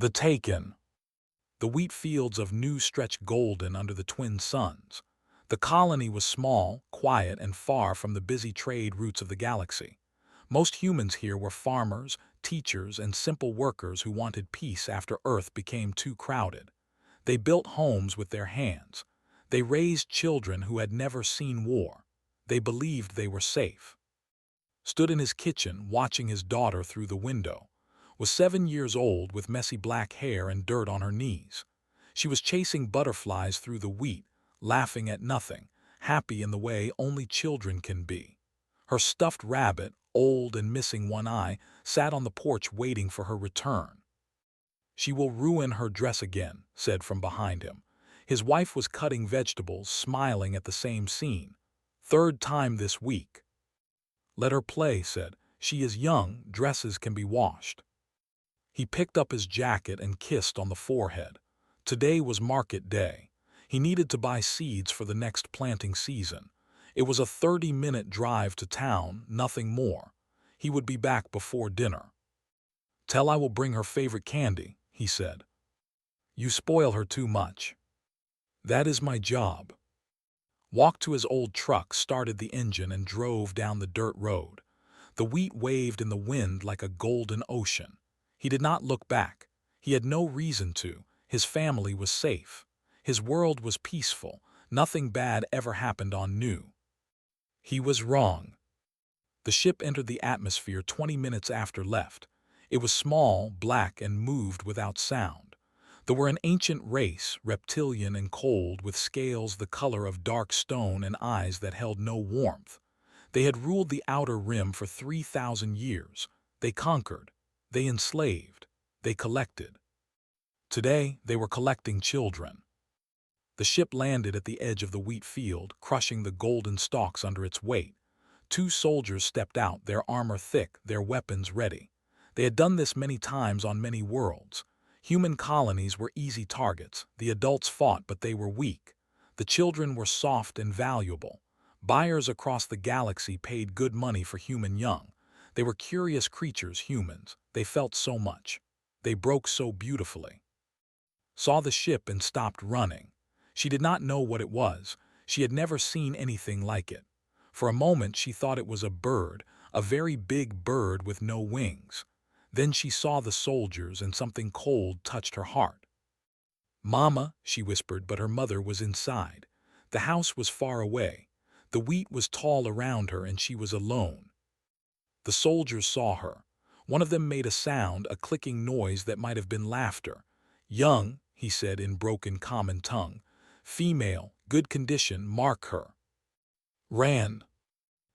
The Taken. The wheat fields of New stretched golden under the twin suns. The colony was small, quiet, and far from the busy trade routes of the galaxy. Most humans here were farmers, teachers, and simple workers who wanted peace after Earth became too crowded. They built homes with their hands. They raised children who had never seen war. They believed they were safe. Stood in his kitchen watching his daughter through the window. Was 7 years old with messy black hair and dirt on her knees. She was chasing butterflies through the wheat, laughing at nothing, happy in the way only children can be. Her stuffed rabbit, old and missing one eye, sat on the porch waiting for her return. She will ruin her dress again, said from behind him. His wife was cutting vegetables, smiling at the same scene. Third time this week. Let her play, said. She is young, dresses can be washed. He picked up his jacket and kissed on the forehead. Today was market day. He needed to buy seeds for the next planting season. It was a 30-minute drive to town, nothing more. He would be back before dinner. Tell I will bring her favorite candy, he said. You spoil her too much. That is my job. Walked to his old truck, started the engine, and drove down the dirt road. The wheat waved in the wind like a golden ocean. He did not look back. He had no reason to. His family was safe. His world was peaceful. Nothing bad ever happened on New. He was wrong. The ship entered the atmosphere 20 minutes after left. It was small, black, and moved without sound. They were an ancient race, reptilian and cold, with scales the color of dark stone and eyes that held no warmth. They had ruled the outer rim for 3,000 years. They conquered. They enslaved. They collected. Today, they were collecting children. The ship landed at the edge of the wheat field, crushing the golden stalks under its weight. 2 soldiers stepped out, their armor thick, their weapons ready. They had done this many times on many worlds. Human colonies were easy targets. The adults fought, but they were weak. The children were soft and valuable. Buyers across the galaxy paid good money for human young. They were curious creatures, humans. They felt so much. They broke so beautifully. Saw the ship and stopped running. She did not know what it was. She had never seen anything like it. For a moment she thought it was a bird, a very big bird with no wings. Then she saw the soldiers and something cold touched her heart. "Mama," she whispered, but her mother was inside. The house was far away. The wheat was tall around her and she was alone. The soldiers saw her. One of them made a sound, a clicking noise that might have been laughter. "Young," he said in broken common tongue. "Female, good condition, mark her." Ran.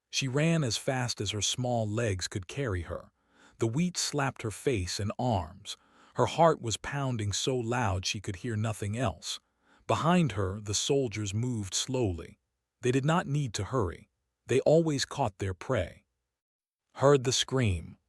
She ran as fast as her small legs could carry her. The wheat slapped her face and arms. Her heart was pounding so loud she could hear nothing else. Behind her, the soldiers moved slowly. They did not need to hurry. They always caught their prey. Heard the scream.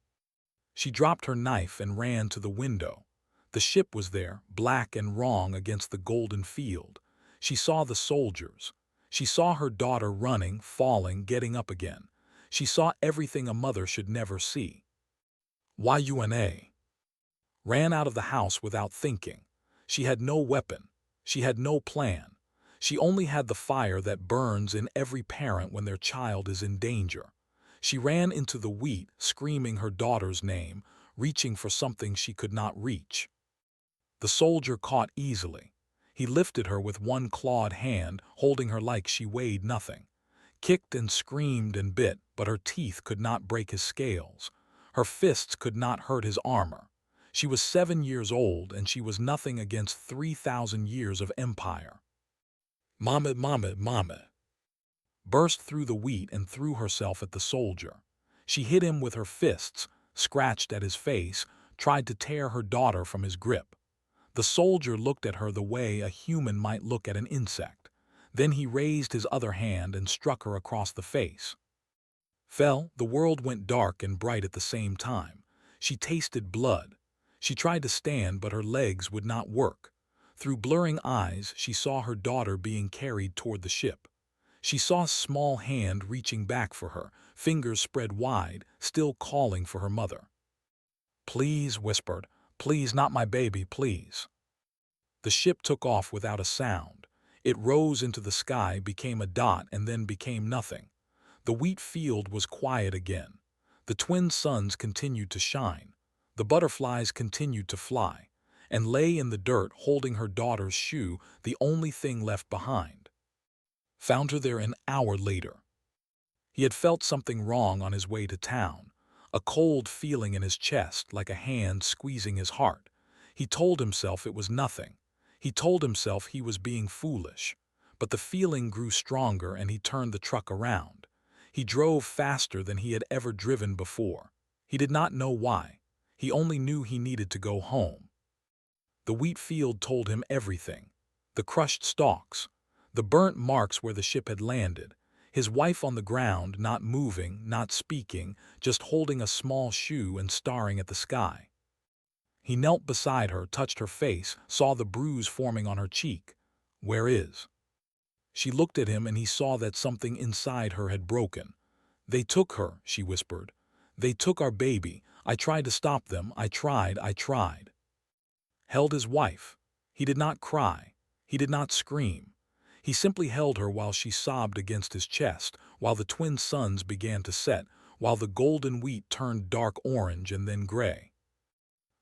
She dropped her knife and ran to the window. The ship was there, black and wrong against the golden field. She saw the soldiers. She saw her daughter running, falling, getting up again. She saw everything a mother should never see. YUNA. Ran out of the house without thinking. She had no weapon. She had no plan. She only had the fire that burns in every parent when their child is in danger. She ran into the wheat, screaming her daughter's name, reaching for something she could not reach. The soldier caught easily. He lifted her with one clawed hand, holding her like she weighed nothing. Kicked and screamed and bit, but her teeth could not break his scales. Her fists could not hurt his armor. She was 7 years old, and she was nothing against 3,000 years of empire. "Mama, mama, mama!" Burst through the wheat and threw herself at the soldier. She hit him with her fists, scratched at his face, tried to tear her daughter from his grip. The soldier looked at her the way a human might look at an insect. Then he raised his other hand and struck her across the face. Fell, the world went dark and bright at the same time. She tasted blood. She tried to stand, but her legs would not work. Through blurring eyes, she saw her daughter being carried toward the ship. She saw a small hand reaching back for her, fingers spread wide, still calling for her mother. "Please," whispered, Please, not my baby, please." The ship took off without a sound. It rose into the sky, became a dot, and then became nothing. The wheat field was quiet again. The twin suns continued to shine. The butterflies continued to fly, and lay in the dirt holding her daughter's shoe, the only thing left behind. Found her there an hour later. He had felt something wrong on his way to town, a cold feeling in his chest like a hand squeezing his heart. He told himself it was nothing. He told himself he was being foolish. But the feeling grew stronger and he turned the truck around. He drove faster than he had ever driven before. He did not know why. He only knew he needed to go home. The wheat field told him everything. The crushed stalks, the burnt marks where the ship had landed, his wife on the ground, not moving, not speaking, just holding a small shoe and staring at the sky. He knelt beside her, touched her face, saw the bruise forming on her cheek. "Where is?" She looked at him and he saw that something inside her had broken. "They took her," she whispered. "They took our baby. I tried to stop them. I tried. Held his wife. He did not cry. He did not scream. He simply held her while she sobbed against his chest, while the twin suns began to set, while the golden wheat turned dark orange and then gray.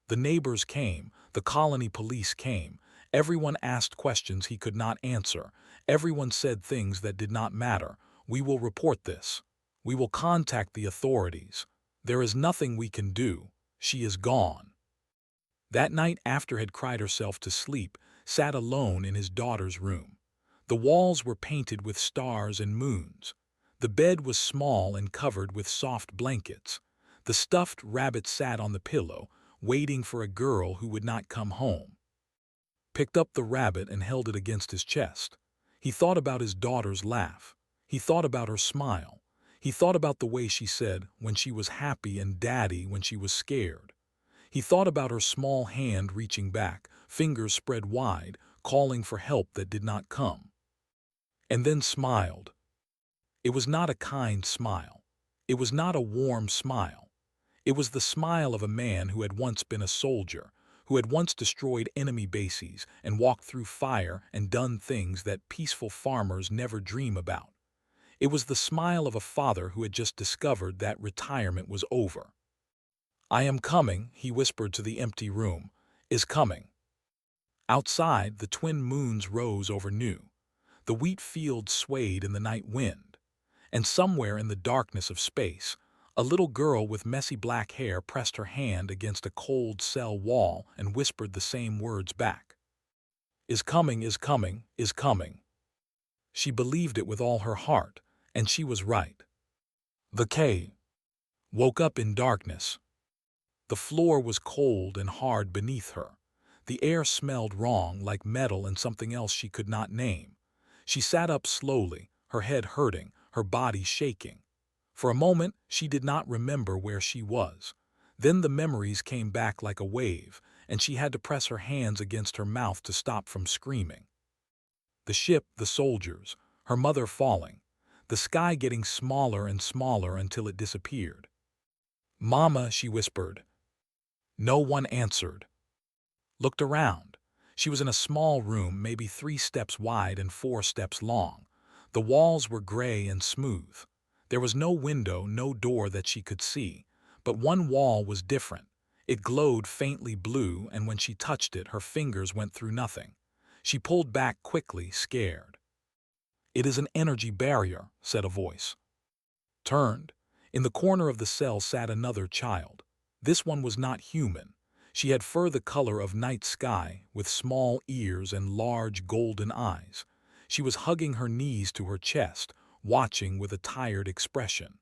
The neighbors came, the colony police came. Everyone asked questions he could not answer. Everyone said things that did not matter. "We will report this. We will contact the authorities. There is nothing we can do. She is gone." That night, After had cried herself to sleep, sat alone in his daughter's room. The walls were painted with stars and moons. The bed was small and covered with soft blankets. The stuffed rabbit sat on the pillow, waiting for a girl who would not come home. Picked up the rabbit and held it against his chest. He thought about his daughter's laugh. He thought about her smile. He thought about the way she said when she was happy and daddy when she was scared. He thought about her small hand reaching back, fingers spread wide, calling for help that did not come. And then smiled. It was not a kind smile. It was not a warm smile. It was the smile of a man who had once been a soldier, who had once destroyed enemy bases and walked through fire and done things that peaceful farmers never dream about. It was the smile of a father who had just discovered that retirement was over. "I am coming," he whispered to the empty room, "is coming." Outside, the twin moons rose over New. The wheat field swayed in the night wind. And somewhere in the darkness of space, a little girl with messy black hair pressed her hand against a cold cell wall and whispered the same words back. "Is coming, is coming, is coming." She believed it with all her heart, and she was right. The cave woke up in darkness. The floor was cold and hard beneath her. The air smelled wrong, like metal and something else she could not name. She sat up slowly, her head hurting, her body shaking. For a moment, she did not remember where she was. Then the memories came back like a wave, and she had to press her hands against her mouth to stop from screaming. The ship, the soldiers, her mother falling, the sky getting smaller and smaller until it disappeared. "Mama," she whispered. No one answered. Looked around. She was in a small room, maybe 3 steps wide and 4 steps long. The walls were gray and smooth. There was no window, no door that she could see. But one wall was different. It glowed faintly blue, and when she touched it, her fingers went through nothing. She pulled back quickly, scared. "It is an energy barrier," said a voice. Turned. In the corner of the cell sat another child. This one was not human. She had fur the color of night sky, with small ears and large golden eyes. She was hugging her knees to her chest, watching with a tired expression.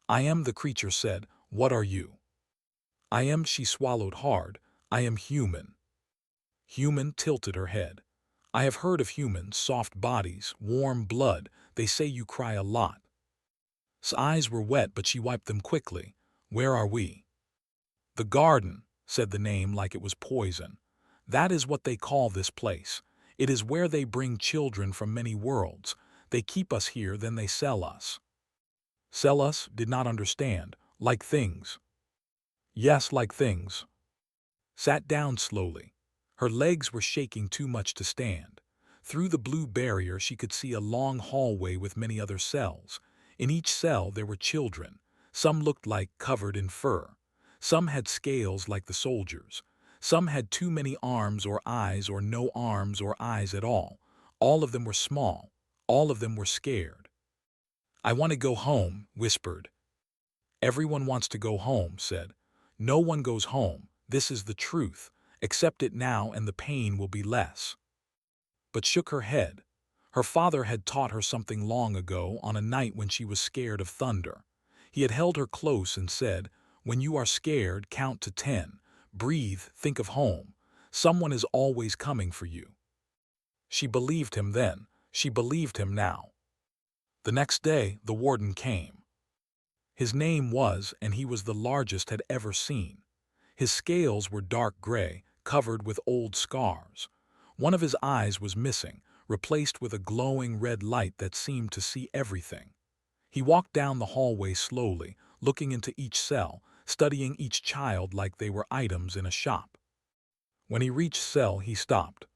"I am," the creature said. "What are you?" "I am," she swallowed hard. "I am human." Human tilted her head. "I have heard of humans, soft bodies, warm blood. They say you cry a lot." His eyes were wet, but she wiped them quickly. "Where are we?" "The garden," said the name like it was poison. "That is what they call this place. It is where they bring children from many worlds. They keep us here, then they sell us." Sell us? Did not understand. Like things. Yes, like things. sat down slowly. Her legs were shaking too much to stand. Through the blue barrier she could see a long hallway with many other cells. In each cell there were children. Some looked like covered in fur. Some had scales like the soldiers. Some had too many arms or eyes or no arms or eyes at all. All of them were small. All of them were scared. "I want to go home," whispered. "Everyone wants to go home," said. "No one goes home. This is the truth. Accept it now and the pain will be less." But shook her head. Her father had taught her something long ago on a night when she was scared of thunder. He had held her close and said, "When you are scared, count to 10. Breathe, think of home. Someone is always coming for you." She believed him then. She believed him now. The next day, the warden came. His name was, and he was the largest had ever seen. His scales were dark gray, covered with old scars. One of his eyes was missing, replaced with a glowing red light that seemed to see everything. He walked down the hallway slowly, looking into each cell, studying each child like they were items in a shop. When he reached cell, he stopped.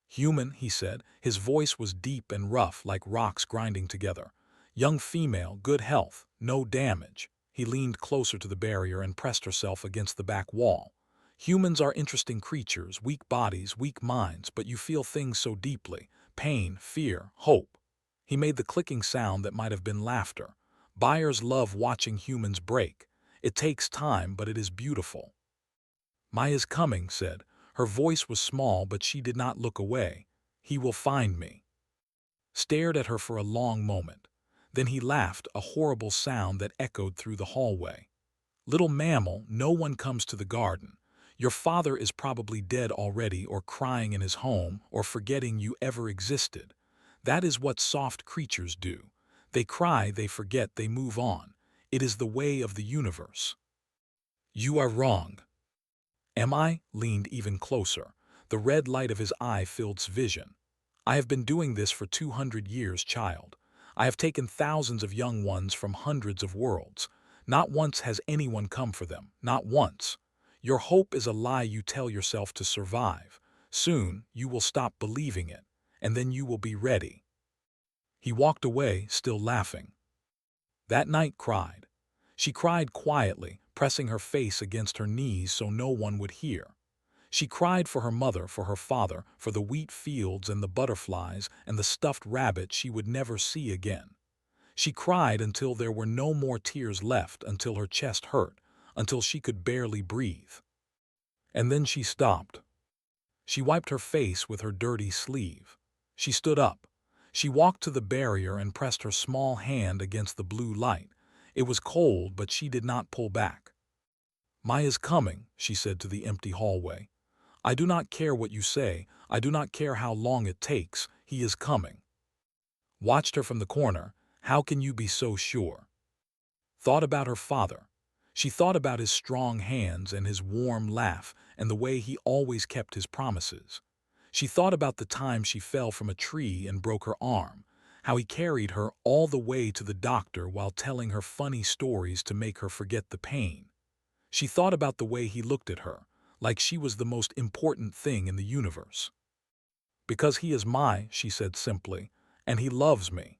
"Human," he said. His voice was deep and rough like rocks grinding together. "Young female, good health, no damage." He leaned closer to the barrier and pressed herself against the back wall. "Humans are interesting creatures, weak bodies, weak minds, but you feel things so deeply. Pain, fear, hope." He made the clicking sound that might have been laughter. "Buyers love watching humans break. It takes time, but it is beautiful." "Maya's coming," said. Her voice was small, but she did not look away. "He will find me." Stared at her for a long moment. Then he laughed, a horrible sound that echoed through the hallway. "Little mammal, no one comes to the garden. Your father is probably dead already or crying in his home or forgetting you ever existed. That is what soft creatures do. They cry, they forget, they move on. It is the way of the universe." "You are wrong." "Am I?" Leaned even closer. The red light of his eye filled vision. "I have been doing this for 200 years, child. I have taken thousands of young ones from hundreds of worlds. Not once has anyone come for them, not once. Your hope is a lie you tell yourself to survive. Soon, you will stop believing it, and then you will be ready." He walked away, still laughing. That night cried. She cried quietly, pressing her face against her knees so no one would hear. She cried for her mother, for her father, for the wheat fields and the butterflies and the stuffed rabbit she would never see again. She cried until there were no more tears left, until her chest hurt, until she could barely breathe. And then she stopped. She wiped her face with her dirty sleeve. She stood up. She walked to the barrier and pressed her small hand against the blue light. It was cold, but she did not pull back. "Maya's coming," she said to the empty hallway. "I do not care what you say. I do not care how long it takes. He is coming." Watched her from the corner. How can you be so sure? Thought about her father. She thought about his strong hands and his warm laugh and the way he always kept his promises. She thought about the time she fell from a tree and broke her arm, how he carried her all the way to the doctor while telling her funny stories to make her forget the pain. She thought about the way he looked at her, like she was the most important thing in the universe. "Because he is she said simply, "and he loves me."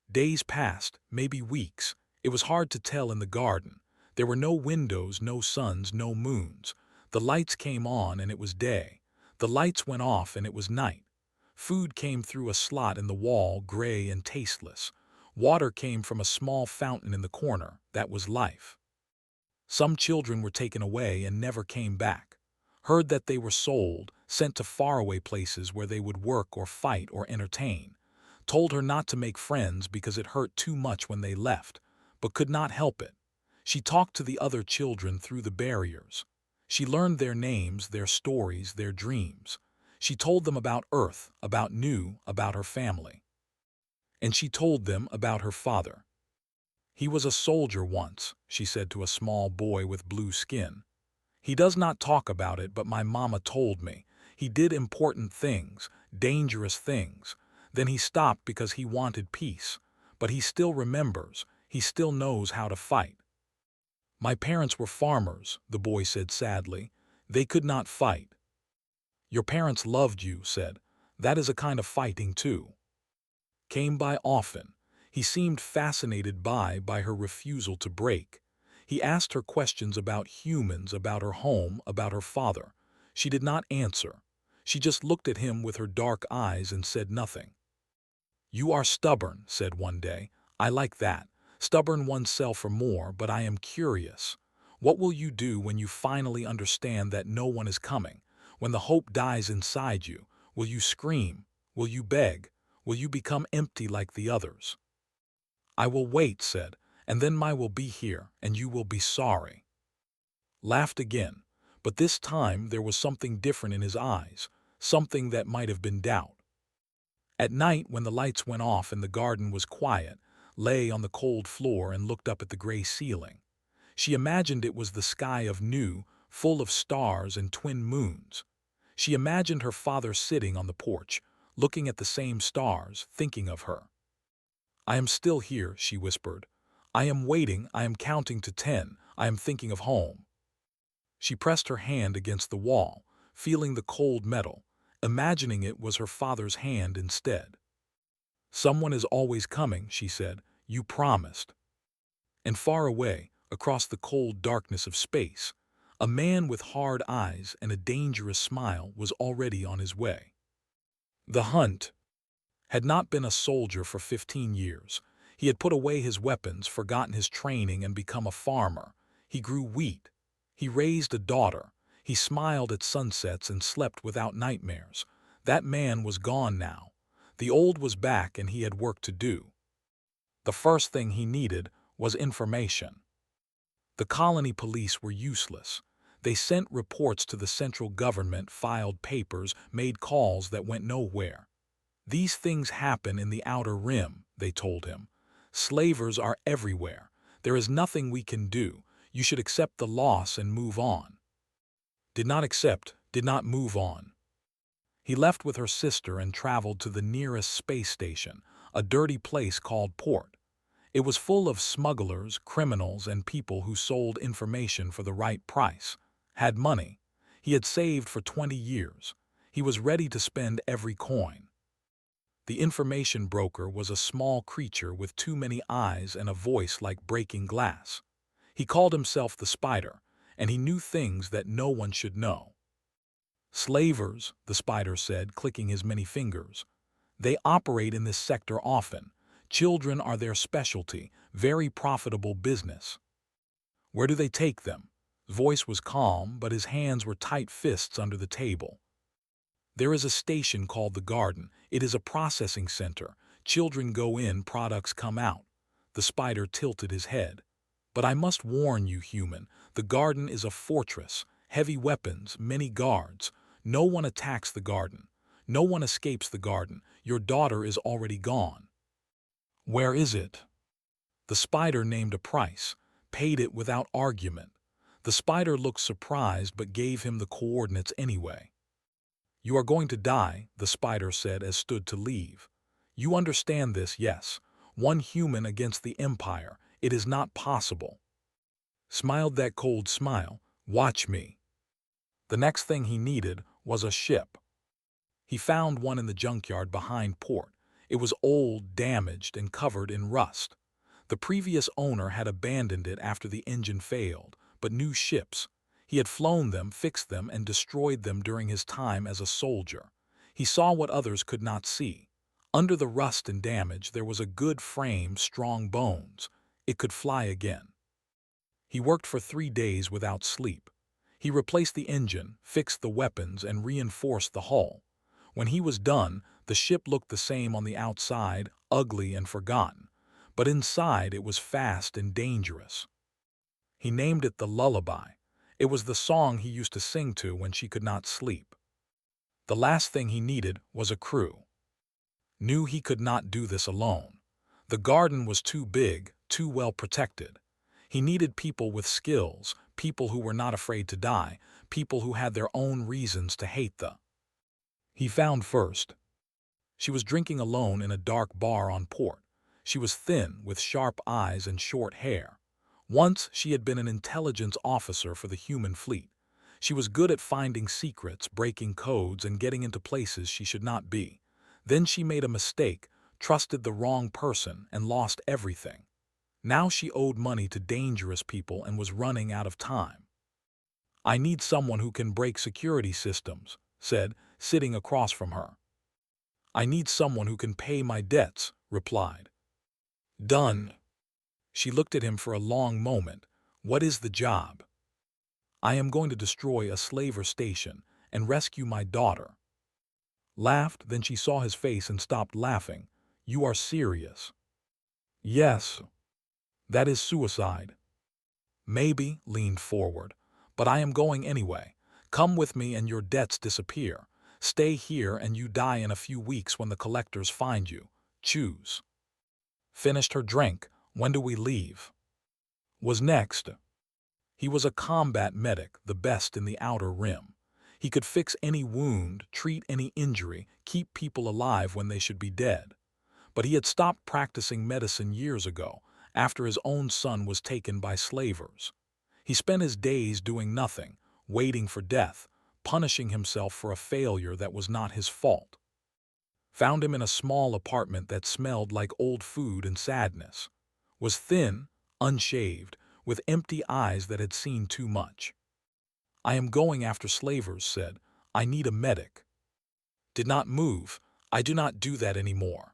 Days passed, maybe weeks. It was hard to tell in the garden. There were no windows, no suns, no moons. The lights came on and it was day. The lights went off and it was night. Food came through a slot in the wall, gray and tasteless. Water came from a small fountain in the corner. That was life. Some children were taken away and never came back. Heard that they were sold, sent to faraway places where they would work or fight or entertain. Told her not to make friends because it hurt too much when they left, but could not help it. She talked to the other children through the barriers. She learned their names, their stories, their dreams. She told them about Earth, about about her family. And she told them about her father. "He was a soldier once," she said to a small boy with blue skin. "He does not talk about it, but my mama told me. He did important things, dangerous things. Then he stopped because he wanted peace. But he still remembers. He still knows how to fight." "My parents were farmers," the boy said sadly. They could not fight. Your parents loved you, said. That is a kind of fighting too. Came by often. He seemed fascinated by her refusal to break. He asked her questions about humans, about her home, about her father. She did not answer. She just looked at him with her dark eyes and said nothing. You are stubborn, said one day. I like that. Stubborn oneself for more, but I am curious. What will you do when you finally understand that no one is coming? When the hope dies inside you, will you scream? Will you beg? Will you become empty like the others? I will wait, said, and then I will be here, and you will be sorry. Laughed again, but this time there was something different in his eyes, something that might have been doubt. At night, when the lights went off and the garden was quiet, lay on the cold floor and looked up at the gray ceiling. She imagined it was the sky of new, full of stars and twin moons. She imagined her father sitting on the porch, looking at the same stars, thinking of her. I am still here, she whispered. I am waiting, I am counting to 10, I am thinking of home. She pressed her hand against the wall, feeling the cold metal, imagining it was her father's hand instead. Someone is always coming, she said. You promised. And far away, across the cold darkness of space, a man with hard eyes and a dangerous smile was already on his way. The hunt had not been a soldier for 15 years. He had put away his weapons, forgotten his training, and become a farmer. He grew wheat. He raised a daughter. He smiled at sunsets and slept without nightmares. That man was gone now. The old was back and he had work to do. The first thing he needed was information. The colony police were useless. They sent reports to the central government, filed papers, made calls that went nowhere. These things happen in the outer rim, they told him. Slavers are everywhere. There is nothing we can do. You should accept the loss and move on. Did not accept, did not move on. He left with her sister and traveled to the nearest space station, a dirty place called Port. It was full of smugglers, criminals, and people who sold information for the right price. Had money. He had saved for 20 years. He was ready to spend every coin. The information broker was a small creature with too many eyes and a voice like breaking glass. He called himself the Spider, and he knew things that no one should know. Slavers, the Spider said, clicking his many fingers. They operate in this sector often. Children are their specialty, very profitable business. Where do they take them? His voice was calm, but his hands were tight fists under the table. There is a station called the Garden. It is a processing center. Children go in, products come out. The Spider tilted his head. But I must warn you, human, the Garden is a fortress. Heavy weapons, many guards. No one attacks the Garden. No one escapes the Garden. Your daughter is already gone. Where is it? The Spider named a price, paid it without argument. The Spider looked surprised but gave him the coordinates anyway. You are going to die, the Spider said as stood to leave. You understand this, yes. One human against the Empire. It is not possible. Smiled that cold smile. Watch me. The next thing he needed was a ship. He found one in the junkyard behind Port. It was old, damaged, and covered in rust. The previous owner had abandoned it after the engine failed, but new ships. He had flown them, fixed them, and destroyed them during his time as a soldier. He saw what others could not see. Under the rust and damage there was a good frame, strong bones. It could fly again. He worked for 3 days without sleep. He replaced the engine, fixed the weapons, and reinforced the hull. When he was done, the ship looked the same on the outside, ugly and forgotten, but inside it was fast and dangerous. He named it the Lullaby. It was the song he used to sing to when she could not sleep. The last thing he needed was a crew. Knew he could not do this alone. The Garden was too big, too well protected. He needed people with skills, people who were not afraid to die, people who had their own reasons to hate the. He found first. She was drinking alone in a dark bar on Port. She was thin, with sharp eyes and short hair. Once she had been an intelligence officer for the human fleet. She was good at finding secrets, breaking codes, and getting into places she should not be. Then she made a mistake, trusted the wrong person, and lost everything. Now she owed money to dangerous people and was running out of time. "I need someone who can break security systems," said, sitting across from her. "I need someone who can pay my debts," replied. "Done." She looked at him for a long moment. "What is the job?" "I am going to destroy a slaver station and rescue my daughter." Laughed, then she saw his face and stopped laughing. "You are serious?" "Yes." "That is suicide." "Maybe," leaned forward, "but I am going anyway. Come with me and your debts disappear. Stay here and you die in a few weeks when the collectors find you. Choose." Finished her drink. "When do we leave?" Was next. He was a combat medic, the best in the Outer Rim. He could fix any wound, treat any injury, keep people alive when they should be dead. But he had stopped practicing medicine years ago, after his own son was taken by slavers. He spent his days doing nothing, waiting for death, punishing himself for a failure that was not his fault. Found him in a small apartment that smelled like old food and sadness. Was thin, unshaved, with empty eyes that had seen too much. "I am going after slavers," said. "I need a medic." Did not move. "I do not do that anymore."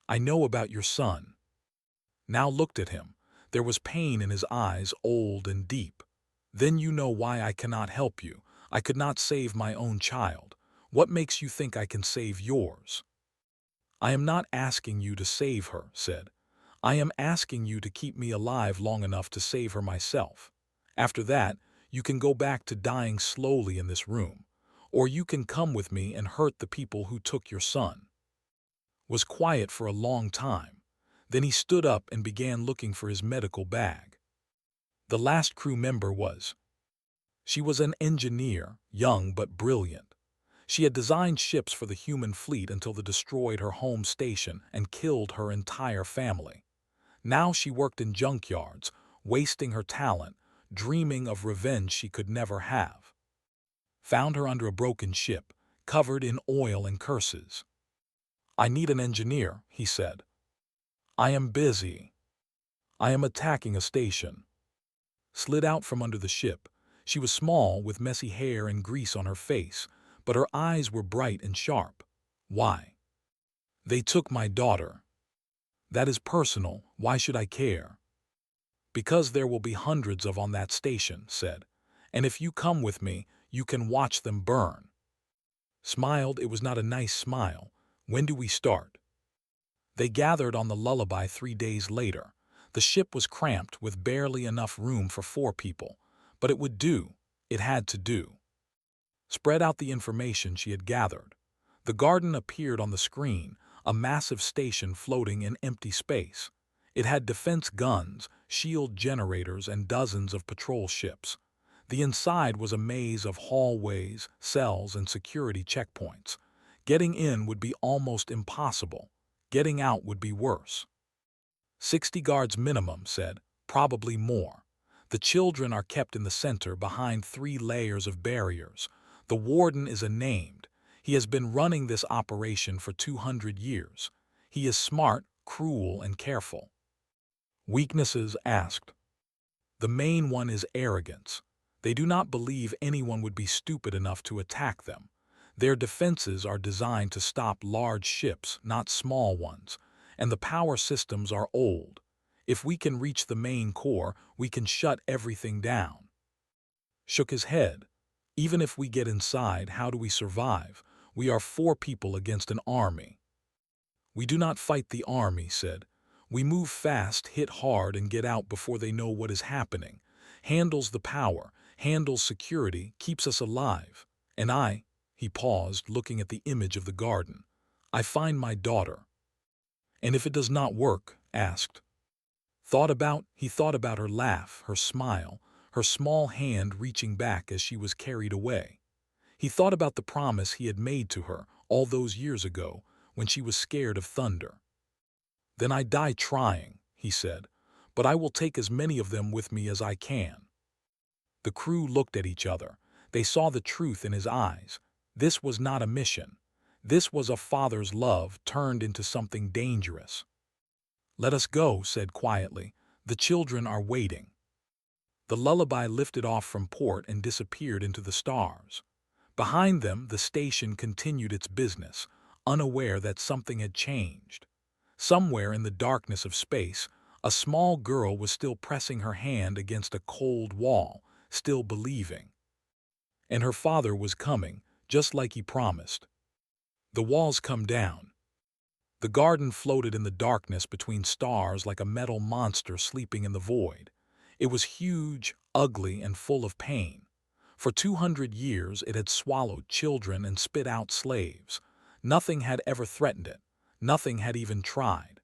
"I know about your son." Now looked at him. There was pain in his eyes, old and deep. "Then you know why I cannot help you. I could not save my own child. What makes you think I can save yours?" "I am not asking you to save her," said. "I am asking you to keep me alive long enough to save her myself. After that, you can go back to dying slowly in this room. Or you can come with me and hurt the people who took your son." Was quiet for a long time. Then he stood up and began looking for his medical bag. The last crew member was. She was an engineer, young but brilliant. She had designed ships for the human fleet until they destroyed her home station and killed her entire family. Now she worked in junkyards, wasting her talent, dreaming of revenge she could never have. Found her under a broken ship, covered in oil and curses. "I need an engineer," he said. "I am busy. I am attacking a station." Slid out from under the ship. She was small, with messy hair and grease on her face, but her eyes were bright and sharp. "Why?" "They took my daughter." "That is personal. Why should I care?" "Because there will be hundreds of on that station," said. "And if you come with me, you can watch them burn." Smiled. It was not a nice smile. "When do we start?" They gathered on the Lullaby 3 days later. The ship was cramped with barely enough room for 4 people. But it would do. It had to do. Spread out the information she had gathered. The garden appeared on the screen, a massive station floating in empty space. It had defense guns, shield generators, and dozens of patrol ships. The inside was a maze of hallways, cells, and security checkpoints. Getting in would be almost impossible. Getting out would be worse. 60 guards minimum, said, probably more. The children are kept in the center behind 3 layers of barriers. The warden is unnamed. He has been running this operation for 200 years. He is smart, cruel, and careful. Weaknesses asked. The main one is arrogance. They do not believe anyone would be stupid enough to attack them. Their defenses are designed to stop large ships, not small ones, and the power systems are old. If we can reach the main core, we can shut everything down. Shook his head. Even if we get inside, how do we survive? We are 4 people against an army. We do not fight the army, said. We move fast, hit hard, and get out before they know what is happening. Handles the power, handles security, keeps us alive. And he paused, looking at the image of the garden. I find my daughter. And if it does not work, asked. He thought about her laugh, her smile, her small hand reaching back as she was carried away. He thought about the promise he had made to her all those years ago when she was scared of thunder. Then I die trying, he said, but I will take as many of them with me as I can. The crew looked at each other. They saw the truth in his eyes. This was not a mission. This was a father's love turned into something dangerous. "Let us go," said quietly. "The children are waiting." The lullaby lifted off from port and disappeared into the stars. Behind them, the station continued its business, unaware that something had changed. Somewhere in the darkness of space, a small girl was still pressing her hand against a cold wall, still believing. And her father was coming, just like he promised. The walls come down. The garden floated in the darkness between stars like a metal monster sleeping in the void. It was huge, ugly, and full of pain. For 200 years it had swallowed children and spit out slaves. Nothing had ever threatened it. Nothing had even tried.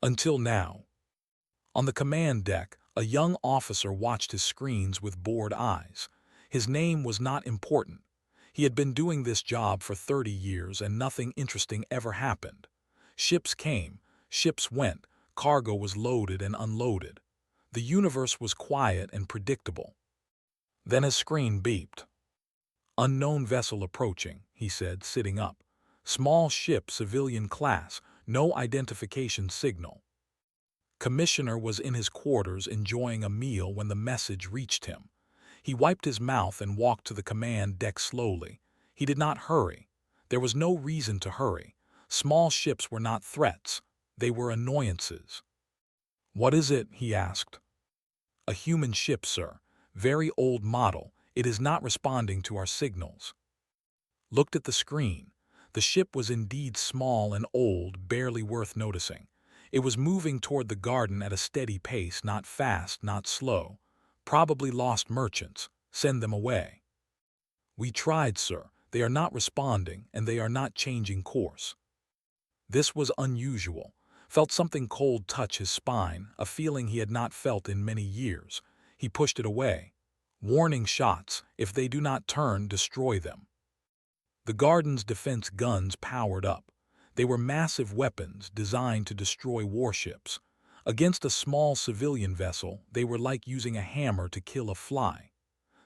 Until now. On the command deck, a young officer watched his screens with bored eyes. His name was not important. He had been doing this job for 30 years and nothing interesting ever happened. Ships came, ships went, cargo was loaded and unloaded. The universe was quiet and predictable. Then his screen beeped. "Unknown vessel approaching," he said, sitting up. "Small ship, civilian class, no identification signal." Commissioner was in his quarters enjoying a meal when the message reached him. He wiped his mouth and walked to the command deck slowly. He did not hurry. There was no reason to hurry. Small ships were not threats. They were annoyances. "What is it?" he asked. "A human ship, sir. Very old model. It is not responding to our signals." Looked at the screen. The ship was indeed small and old, barely worth noticing. It was moving toward the garden at a steady pace, not fast, not slow. Probably lost merchants. Send them away. "We tried, sir. They are not responding, and they are not changing course." This was unusual. Felt something cold touch his spine, a feeling he had not felt in many years. He pushed it away. "Warning shots. If they do not turn, destroy them." The garden's defense guns powered up. They were massive weapons designed to destroy warships. Against a small civilian vessel, they were like using a hammer to kill a fly.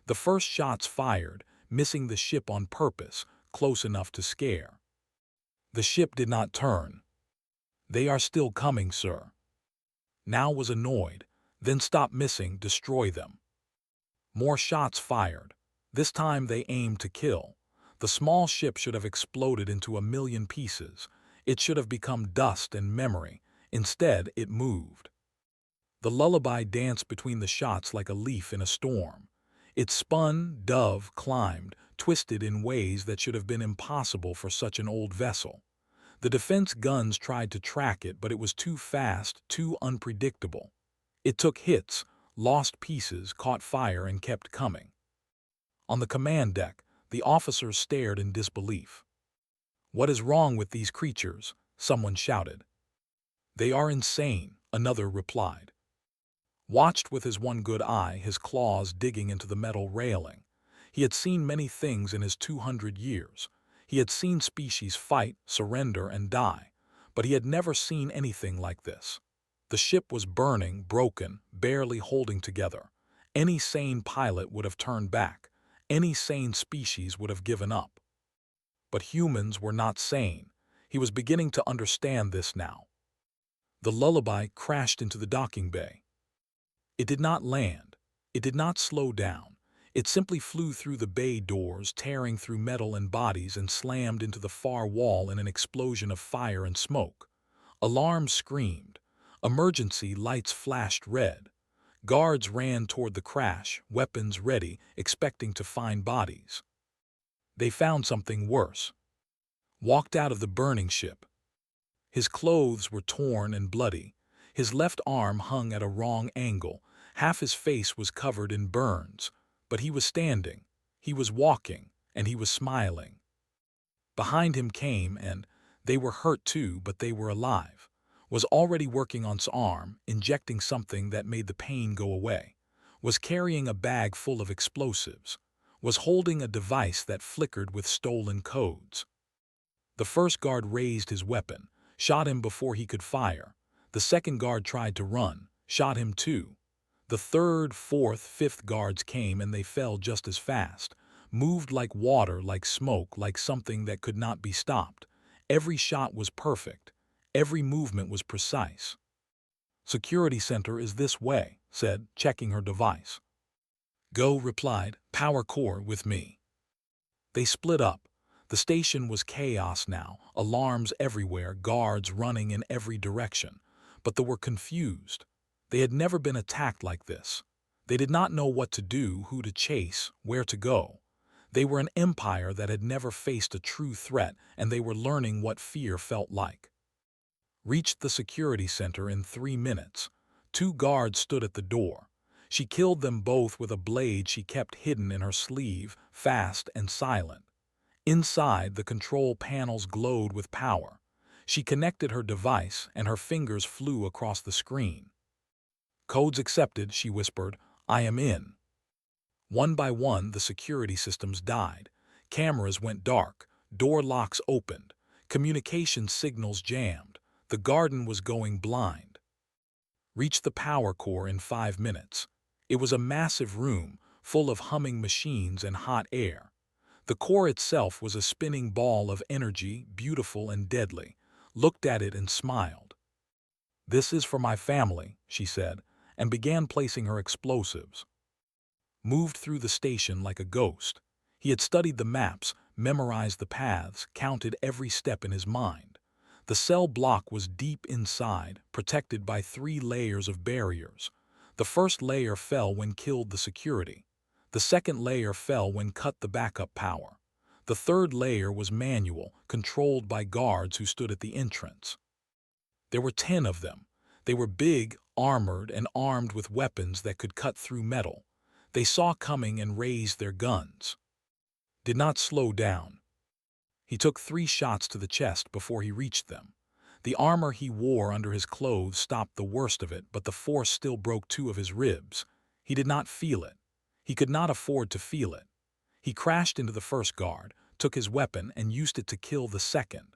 The first shots fired, missing the ship on purpose, close enough to scare. The ship did not turn. "They are still coming, sir." Now was annoyed. "Then stop missing, destroy them." More shots fired. This time they aimed to kill. The small ship should have exploded into a million pieces. It should have become dust and memory. Instead, it moved. The lullaby danced between the shots like a leaf in a storm. It spun, dove, climbed, twisted in ways that should have been impossible for such an old vessel. The defense guns tried to track it, but it was too fast, too unpredictable. It took hits, lost pieces, caught fire, and kept coming. On the command deck, the officers stared in disbelief. "What is wrong with these creatures?" someone shouted. "They are insane," another replied. Watched with his one good eye, his claws digging into the metal railing. He had seen many things in his 200 years. He had seen species fight, surrender, and die, but he had never seen anything like this. The ship was burning, broken, barely holding together. Any sane pilot would have turned back. Any sane species would have given up. But humans were not sane. He was beginning to understand this now. The lullaby crashed into the docking bay. It did not land. It did not slow down. It simply flew through the bay doors, tearing through metal and bodies, and slammed into the far wall in an explosion of fire and smoke. Alarms screamed. Emergency lights flashed red. Guards ran toward the crash, weapons ready, expecting to find bodies. They found something worse. Walked out of the burning ship. His clothes were torn and bloody. His left arm hung at a wrong angle. Half his face was covered in burns. But he was standing. He was walking, and he was smiling. Behind him came, and they were hurt too, but they were alive. Was already working on his arm, injecting something that made the pain go away. Was carrying a bag full of explosives. Was holding a device that flickered with stolen codes. The first guard raised his weapon, shot him before he could fire. The second guard tried to run, shot him too. The third, fourth, fifth guards came, and they fell just as fast. moved like water, like smoke, like something that could not be stopped. Every shot was perfect. Every movement was precise. "Security center is this way," said, checking her device. "Go," replied, "power core with me." They split up. The station was chaos now, alarms everywhere, guards running in every direction. But they were confused. They had never been attacked like this. They did not know what to do, who to chase, where to go. They were an empire that had never faced a true threat, and they were learning what fear felt like. Reached the security center in 3 minutes. 2 guards stood at the door. She killed them both with a blade she kept hidden in her sleeve, fast and silent. Inside, the control panels glowed with power. She connected her device, and her fingers flew across the screen. "Codes accepted," she whispered. "I am in." One by one, the security systems died. Cameras went dark. Door locks opened. Communication signals jammed. The garden was going blind. Reached the power core in 5 minutes. It was a massive room, full of humming machines and hot air. The core itself was a spinning ball of energy, beautiful and deadly. Looked at it and smiled. "This is for my family," she said, and began placing her explosives. Moved through the station like a ghost. He had studied the maps, memorized the paths, counted every step in his mind. The cell block was deep inside, protected by 3 layers of barriers. The first layer fell when killed the security. The second layer fell when cut the backup power. The third layer was manual, controlled by guards who stood at the entrance. There were 10 of them. They were big, armored, and armed with weapons that could cut through metal. They saw coming and raised their guns. Did not slow down. He took 3 shots to the chest before he reached them. The armor he wore under his clothes stopped the worst of it, but the force still broke 2 of his ribs. He did not feel it. He could not afford to feel it. He crashed into the first guard, took his weapon, and used it to kill the second.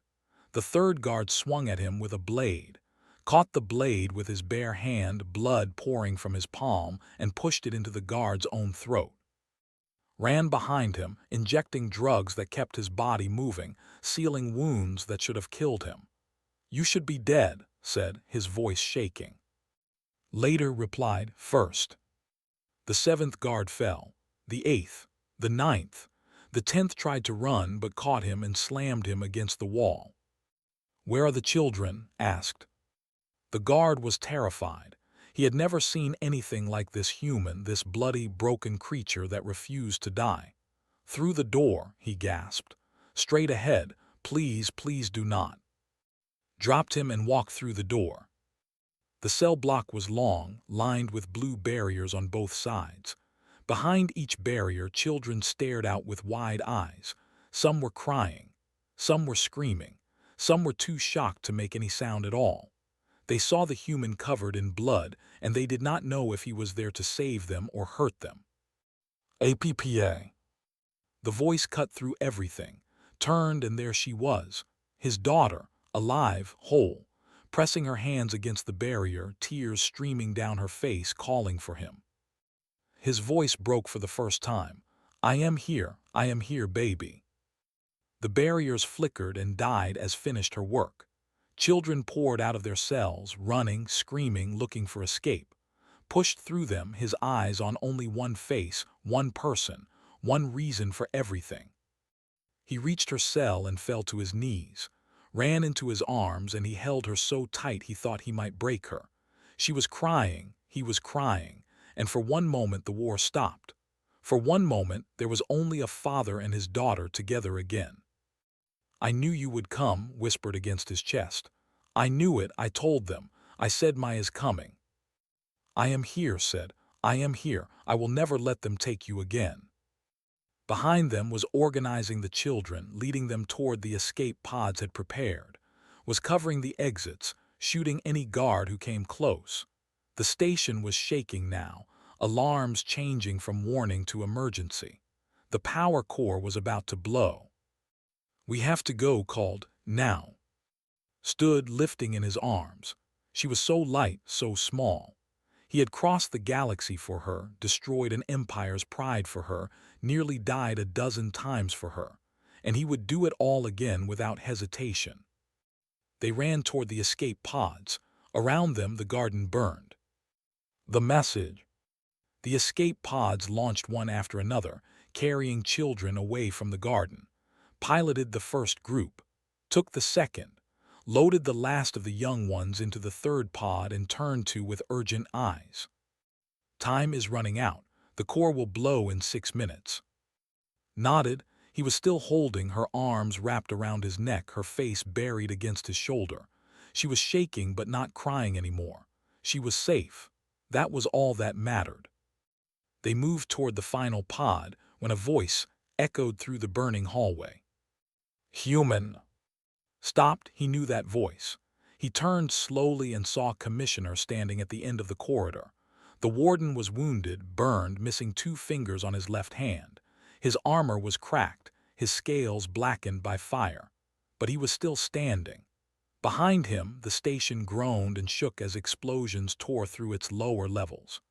The third guard swung at him with a blade, caught the blade with his bare hand, blood pouring from his palm, and pushed it into the guard's own throat. Ran behind him, injecting drugs that kept his body moving, sealing wounds that should have killed him. "You should be dead," said, his voice shaking. Later replied, "First." The 7th guard fell. The 8th. The 9th. The 10th tried to run but caught him and slammed him against the wall. "Where are the children?" asked. The guard was terrified. He had never seen anything like this human, this bloody, broken creature that refused to die. "Through the door," he gasped. "Straight ahead. Please, please do not." Dropped him and walked through the door. The cell block was long, lined with blue barriers on both sides. Behind each barrier, children stared out with wide eyes. Some were crying. Some were screaming. Some were too shocked to make any sound at all. They saw the human covered in blood, and they did not know if he was there to save them or hurt them. "APPA." The voice cut through everything. Turned, and there she was, his daughter, alive, whole, pressing her hands against the barrier, tears streaming down her face, calling for him. His voice broke for the first time. I am here, baby." The barriers flickered and died as finished her work. Children poured out of their cells, running, screaming, looking for escape. Pushed through them, his eyes on only one face, one person, one reason for everything. He reached her cell and fell to his knees, ran into his arms, and he held her so tight he thought he might break her. She was crying, he was crying, and for one moment the war stopped. For one moment there was only a father and his daughter together again. "I knew you would come," whispered against his chest. "I knew it, I told them. I said Mai is coming." "I am here," said. "I am here. I will never let them take you again." Behind them was organizing the children, leading them toward the escape pods had prepared, was covering the exits, shooting any guard who came close. The station was shaking now, alarms changing from warning to emergency. The power core was about to blow. "We have to go," called, "now." Stood lifting in his arms. She was so light, so small. He had crossed the galaxy for her, destroyed an empire's pride for her, nearly died a dozen times for her, and he would do it all again without hesitation. They ran toward the escape pods. Around them the garden burned. The message. The escape pods launched one after another, carrying children away from the garden, piloted the first group, took the second, loaded the last of the young ones into the third pod and turned to with urgent eyes. Time is running out. The core will blow in 6 minutes. Nodded. He was still holding her arms wrapped around his neck, her face buried against his shoulder. She was shaking but not crying anymore. She was safe. That was all that mattered. They moved toward the final pod when a voice echoed through the burning hallway. Human. Stopped, he knew that voice. He turned slowly and saw Commissioner standing at the end of the corridor. The warden was wounded, burned, missing 2 fingers on his left hand. His armor was cracked, his scales blackened by fire. But he was still standing. Behind him, the station groaned and shook as explosions tore through its lower levels.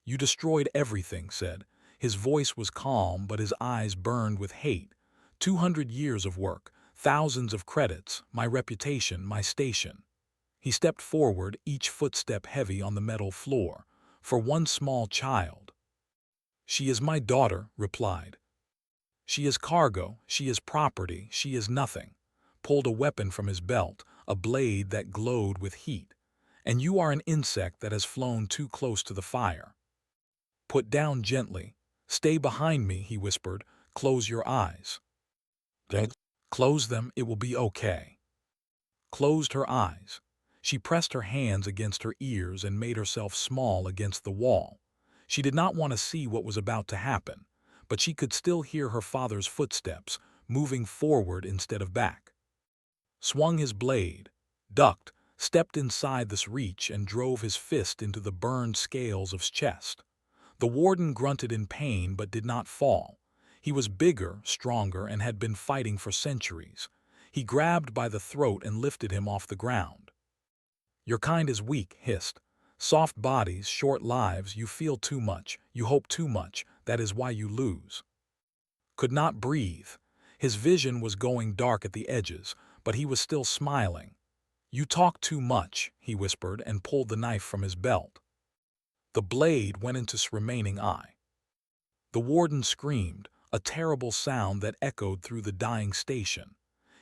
You destroyed everything, said. His voice was calm, but his eyes burned with hate. 200 years of work, thousands of credits, my reputation, my station. He stepped forward, each footstep heavy on the metal floor. For one small child. She is my daughter, replied. She is cargo, she is property, she is nothing. Pulled a weapon from his belt, a blade that glowed with heat. And you are an insect that has flown too close to the fire. Put down gently. Stay behind me, he whispered. Close your eyes. Dead? Close them, it will be okay. Closed her eyes. She pressed her hands against her ears and made herself small against the wall. She did not want to see what was about to happen, but she could still hear her father's footsteps, moving forward instead of back. Swung his blade, ducked, stepped inside this reach and drove his fist into the burned scales of his chest. The warden grunted in pain but did not fall. He was bigger, stronger, and had been fighting for centuries. He grabbed by the throat and lifted him off the ground. Your kind is weak, hissed. Soft bodies, short lives, you feel too much, you hope too much, that is why you lose. Could not breathe. His vision was going dark at the edges, but he was still smiling. You talk too much, he whispered and pulled the knife from his belt. The blade went into his remaining eye. The warden screamed, a terrible sound that echoed through the dying station.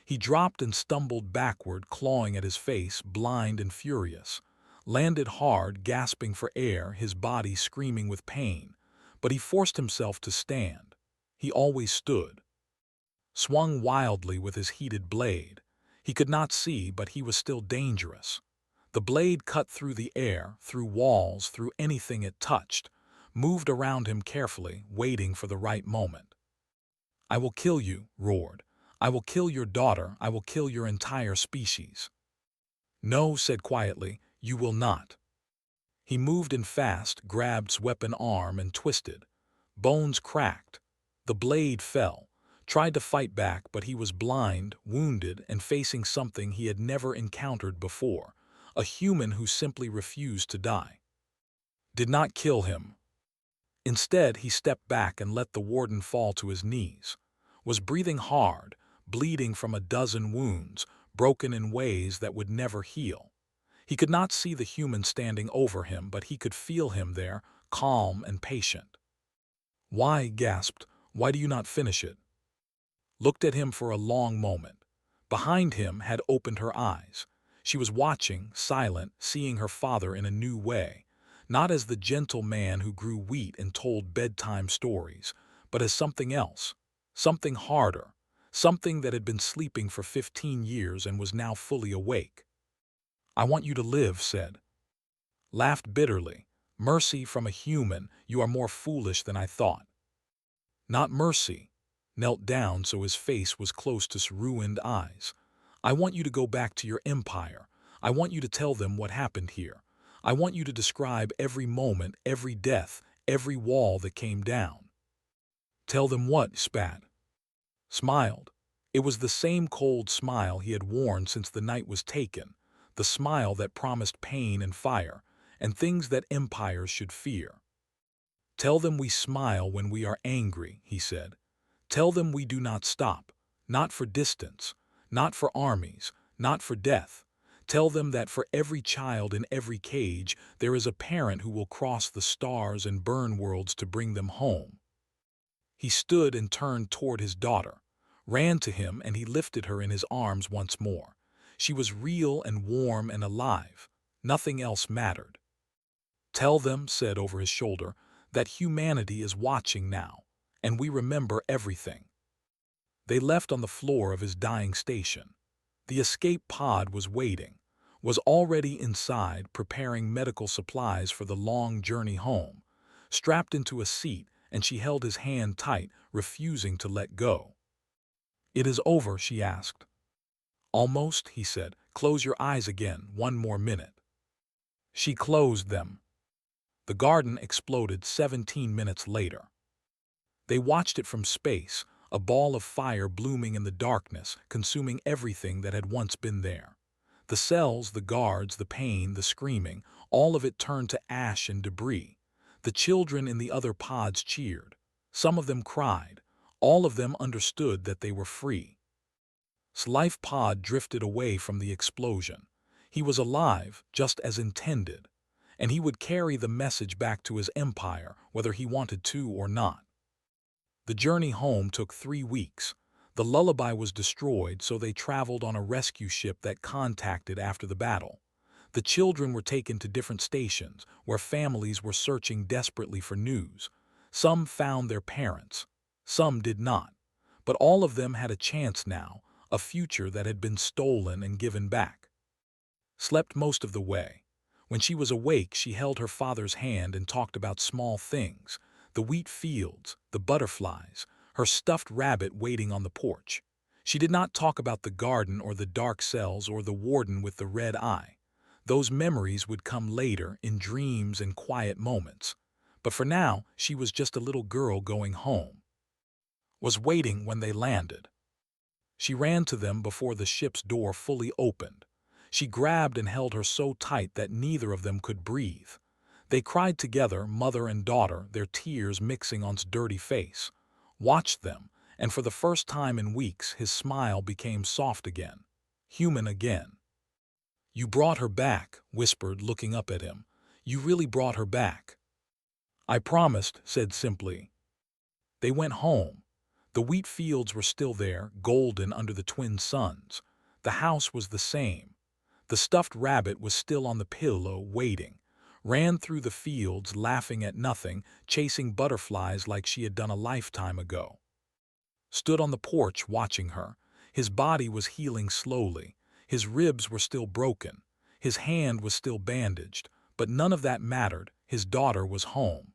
He dropped and stumbled backward, clawing at his face, blind and furious. Landed hard, gasping for air, his body screaming with pain. But he forced himself to stand. He always stood. Swung wildly with his heated blade. He could not see, but he was still dangerous. The blade cut through the air, through walls, through anything it touched, moved around him carefully, waiting for the right moment. I will kill you, roared. I will kill your daughter, I will kill your entire species. No, said quietly, you will not. He moved in fast, grabbed his weapon arm and twisted. Bones cracked. The blade fell. Tried to fight back, but he was blind, wounded, and facing something he had never encountered before. A human who simply refused to die. Did not kill him. Instead, he stepped back and let the warden fall to his knees. Was breathing hard, bleeding from a dozen wounds, broken in ways that would never heal. He could not see the human standing over him, but he could feel him there, calm and patient. Why, gasped, why do you not finish it? Looked at him for a long moment. Behind him had opened her eyes. She was watching, silent, seeing her father in a new way, not as the gentle man who grew wheat and told bedtime stories, but as something else, something harder, something that had been sleeping for 15 years and was now fully awake. I want you to live, said. Laughed bitterly. Mercy from a human, you are more foolish than I thought. Not mercy. Knelt down so his face was close to his ruined eyes. I want you to go back to your empire. I want you to tell them what happened here. I want you to describe every moment, every death, every wall that came down. Tell them what? Spat. Smiled. It was the same cold smile he had worn since the night was taken, the smile that promised pain and fire, and things that empires should fear. "Tell them we smile when we are angry," he said. "Tell them we do not stop, not for distance, not for armies, not for death. Tell them that for every child in every cage there is a parent who will cross the stars and burn worlds to bring them home." He stood and turned toward his daughter, ran to him, and he lifted her in his arms once more. She was real and warm and alive. Nothing else mattered. "Tell them," said over his shoulder, "that humanity is watching now, and we remember everything." They left on the floor of his dying station. The escape pod was waiting, was already inside preparing medical supplies for the long journey home. Strapped into a seat, and she held his hand tight, refusing to let go. "It is over?" she asked. "Almost," he said. "Close your eyes again, one more minute." She closed them. The garden exploded 17 minutes later. They watched it from space, a ball of fire blooming in the darkness, consuming everything that had once been there. The cells, the guards, the pain, the screaming, all of it turned to ash and debris. The children in the other pods cheered. Some of them cried. All of them understood that they were free. Life pod drifted away from the explosion. He was alive, just as intended, and he would carry the message back to his empire, whether he wanted to or not. The journey home took 3 weeks. The lullaby was destroyed, so they traveled on a rescue ship that contacted after the battle. The children were taken to different stations, where families were searching desperately for news. Some found their parents. Some did not. But all of them had a chance now, a future that had been stolen and given back. Slept most of the way. When she was awake, she held her father's hand and talked about small things, the wheat fields, the butterflies, her stuffed rabbit waiting on the porch. She did not talk about the garden or the dark cells or the warden with the red eye. Those memories would come later in dreams and quiet moments. But for now, she was just a little girl going home. Was waiting when they landed. She ran to them before the ship's door fully opened. She grabbed and held her so tight that neither of them could breathe. They cried together, mother and daughter, their tears mixing on his dirty face. Watched them, and for the first time in weeks his smile became soft again, human again. "You brought her back," whispered, looking up at him. "You really brought her back." "I promised," said simply. They went home. The wheat fields were still there, golden under the twin suns. The house was the same. The stuffed rabbit was still on the pillow, waiting. Ran through the fields, laughing at nothing, chasing butterflies like she had done a lifetime ago. Stood on the porch watching her. His body was healing slowly. His ribs were still broken. His hand was still bandaged. But none of that mattered. His daughter was home.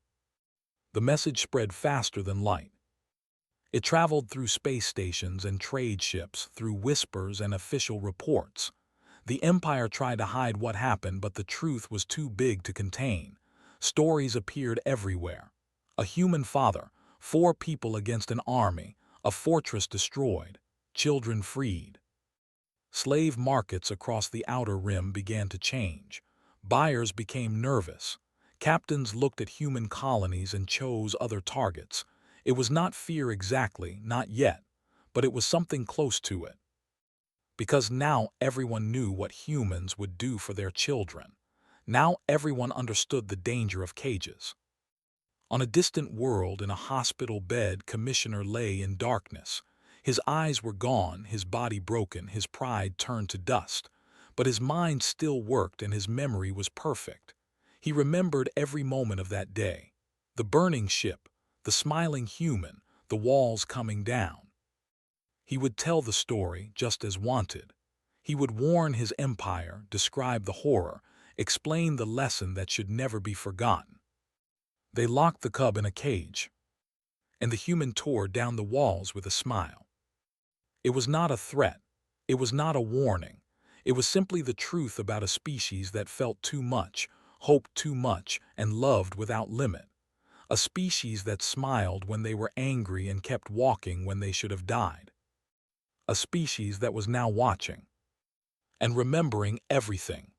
The message spread faster than light. It traveled through space stations and trade ships, through whispers and official reports. The Empire tried to hide what happened, but the truth was too big to contain. Stories appeared everywhere. A human father, 4 people against an army, a fortress destroyed, children freed. Slave markets across the outer rim began to change. Buyers became nervous. Captains looked at human colonies and chose other targets. It was not fear exactly, not yet, but it was something close to it. Because now everyone knew what humans would do for their children. Now everyone understood the danger of cages. On a distant world, in a hospital bed, Commissioner lay in darkness. His eyes were gone, his body broken, his pride turned to dust. But his mind still worked and his memory was perfect. He remembered every moment of that day. The burning ship, the smiling human, the walls coming down. He would tell the story just as wanted. He would warn his empire, describe the horror, explain the lesson that should never be forgotten. They locked the cub in a cage, and the human tore down the walls with a smile. It was not a threat. It was not a warning. It was simply the truth about a species that felt too much, hoped too much, and loved without limit. A species that smiled when they were angry and kept walking when they should have died. A species that was now watching and remembering everything.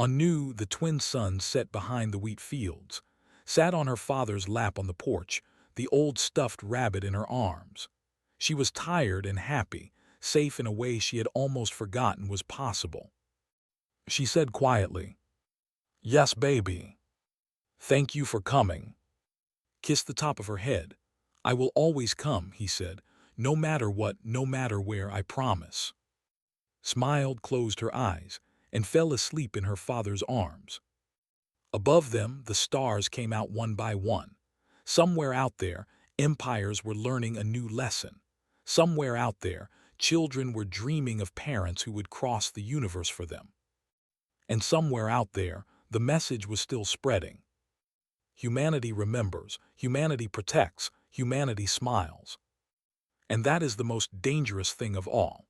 Anu, the twin sun set behind the wheat fields, sat on her father's lap on the porch, the old stuffed rabbit in her arms. She was tired and happy, safe in a way she had almost forgotten was possible. She said quietly, "Yes, baby. Thank you for coming." Kissed the top of her head. "I will always come," he said. "No matter what, no matter where, I promise." Smiled, closed her eyes, and fell asleep in her father's arms. Above them, the stars came out one by one. Somewhere out there, empires were learning a new lesson. Somewhere out there, children were dreaming of parents who would cross the universe for them. And somewhere out there, the message was still spreading. Humanity remembers, humanity protects, humanity smiles. And that is the most dangerous thing of all.